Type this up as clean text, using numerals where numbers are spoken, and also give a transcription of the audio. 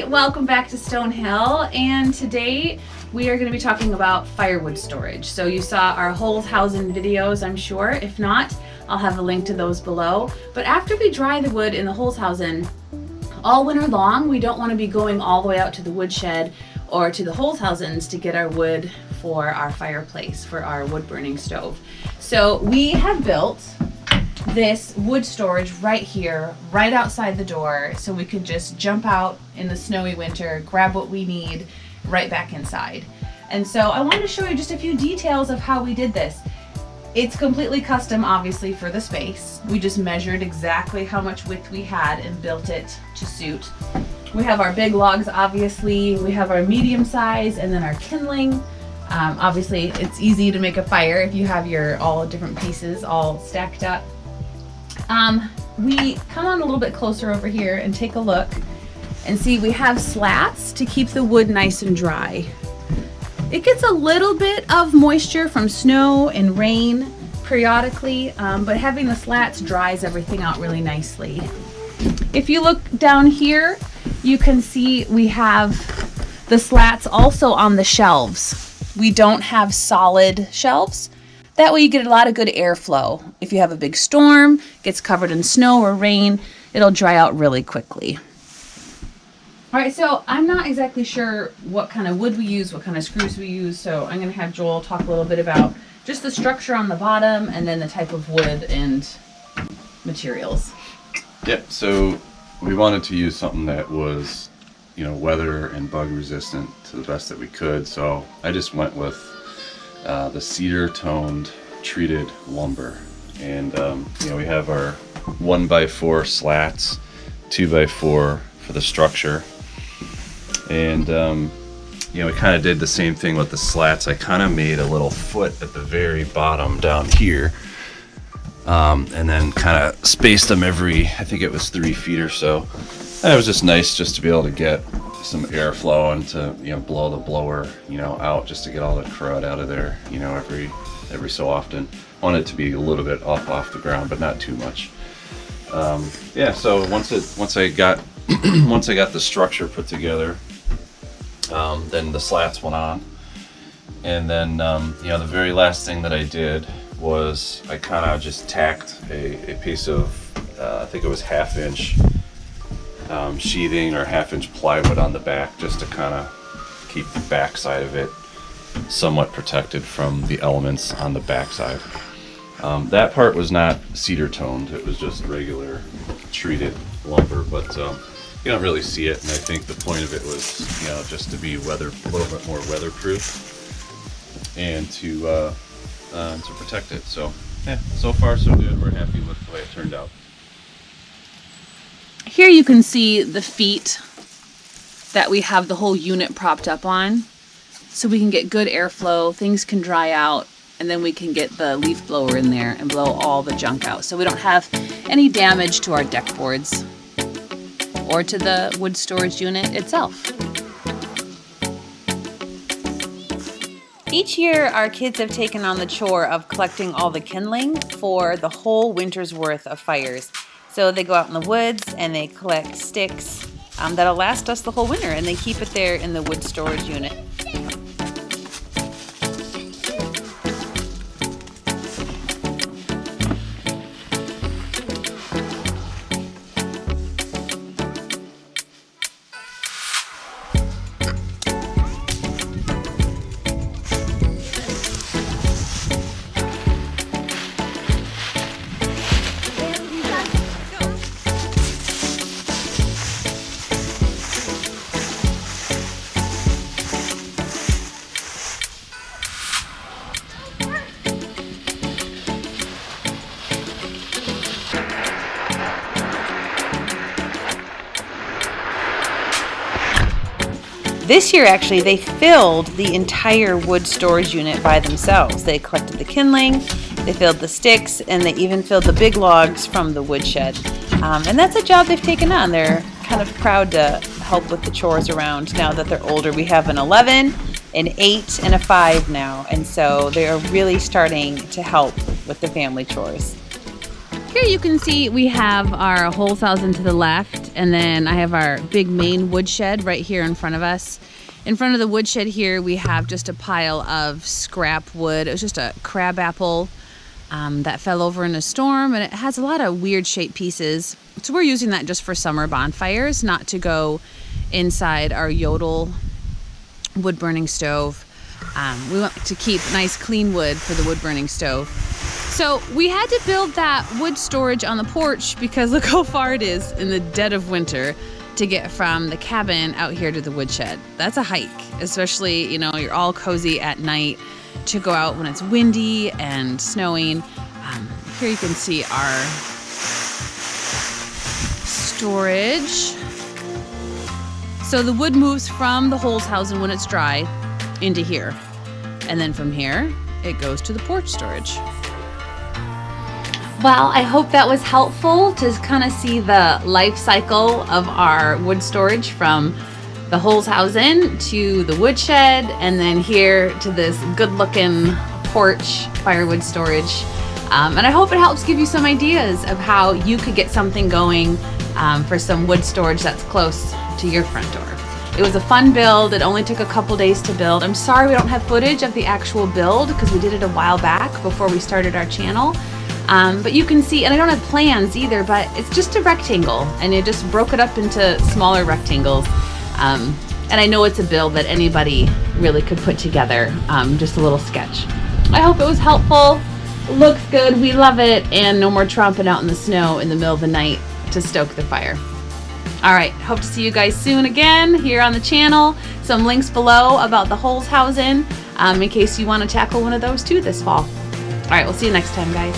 welcome back to Stonehill, and today we are going to be talking about firewood storage. So you saw our Hausen videos, I'm sure. If not, I'll have a link to those below. But after we dry the wood in the Hausen all winter long, we don't want to be going all the way out to the woodshed or to the Holzhausens to get our wood for our fireplace, for our wood burning stove. So we have built this wood storage right here, right outside the door, so we could just jump out in the snowy winter, grab what we need, right back inside. And so I wanted to show you just a few details of how we did this. It's completely custom, obviously, for the space. We just measured exactly how much width we had and built it to suit. We have our big logs, obviously. We have our medium size and then our kindling. Obviously, it's easy to make a fire if you have your all different pieces all stacked up. We come on a little bit closer over here and take a look and see we have slats to keep the wood nice and dry. It gets a little bit of moisture from snow and rain periodically, but having the slats dries everything out really nicely. If you look down here, you can see we have the slats also on the shelves. We don't have solid shelves. That way you get a lot of good airflow. If you have a big storm, gets covered in snow or rain, it'll dry out really quickly. All right, so I'm not exactly sure what kind of wood we use, what kind of screws we use, so I'm gonna have Joel talk a little bit about just the structure on the bottom and then the type of wood and materials. Yep, so we wanted to use something that was, weather and bug resistant to the best that we could, so I just went with the cedar toned treated lumber. And we have our 1x4 slats, 2x4 for the structure. And we kind of did the same thing with the slats. I kind of made a little foot at the very bottom down here, and then kind of spaced them every, I think it was 3 feet or so. And it was just nice just to be able to get some airflow and to blow the blower out, just to get all the crud out of there every so often. I want it to be a little bit off the ground, but not too much. So once I got the structure put together, then the slats went on, and then the very last thing that I did was I kind of just tacked a piece of I think it was 1/2 inch sheathing or 1/2 inch plywood on the back, just to kind of keep the back side of it somewhat protected from the elements on the back side. That part was not cedar toned, it was just regular treated lumber, but you don't really see it, and I think the point of it was just to be a little bit more weatherproof and to protect it. So yeah, so far so good. We're happy with the way it turned out. Here you can see the feet that we have the whole unit propped up on, so we can get good airflow, things can dry out, and then we can get the leaf blower in there and blow all the junk out, so we don't have any damage to our deck boards or to the wood storage unit itself. Each year, our kids have taken on the chore of collecting all the kindling for the whole winter's worth of fires. So they go out in the woods and they collect sticks that'll last us the whole winter, and they keep it there in the wood storage unit. This year, actually, they filled the entire wood storage unit by themselves. They collected the kindling, they filled the sticks, and they even filled the big logs from the woodshed. And that's a job they've taken on. They're kind of proud to help with the chores around now that they're older. We have an 11, an 8, and a 5 now, and so they are really starting to help with the family chores. Here you can see we have our Hausen to the left, and then I have our big main woodshed right here in front of us. In front of the woodshed here, we have just a pile of scrap wood. It was just a crabapple that fell over in a storm, and it has a lot of weird shaped pieces. So we're using that just for summer bonfires, not to go inside our Yodel wood burning stove. We want to keep nice clean wood for the wood burning stove. So we had to build that wood storage on the porch because look how far it is in the dead of winter to get from the cabin out here to the woodshed. That's a hike, especially, you know, you're all cozy at night to go out when it's windy and snowing. Here you can see our storage. So the wood moves from the Hausen when it's dry into here. And then from here, it goes to the porch storage. Well, I hope that was helpful to kind of see the life cycle of our wood storage from the Hausen to the woodshed, and then here to this good-looking porch firewood storage. And I hope it helps give you some ideas of how you could get something going for some wood storage that's close to your front door. It was a fun build. It only took a couple days to build. I'm sorry we don't have footage of the actual build because we did it a while back before we started our channel. But you can see, and I don't have plans either, but it's just a rectangle, and it just broke it up into smaller rectangles. And I know it's a build that anybody really could put together, just a little sketch. I hope it was helpful. It looks good, we love it, and no more tromping out in the snow in the middle of the night to stoke the fire. All right, hope to see you guys soon again here on the channel. Some links below about the Hausen in case you want to tackle one of those too this fall. All right, we'll see you next time, guys.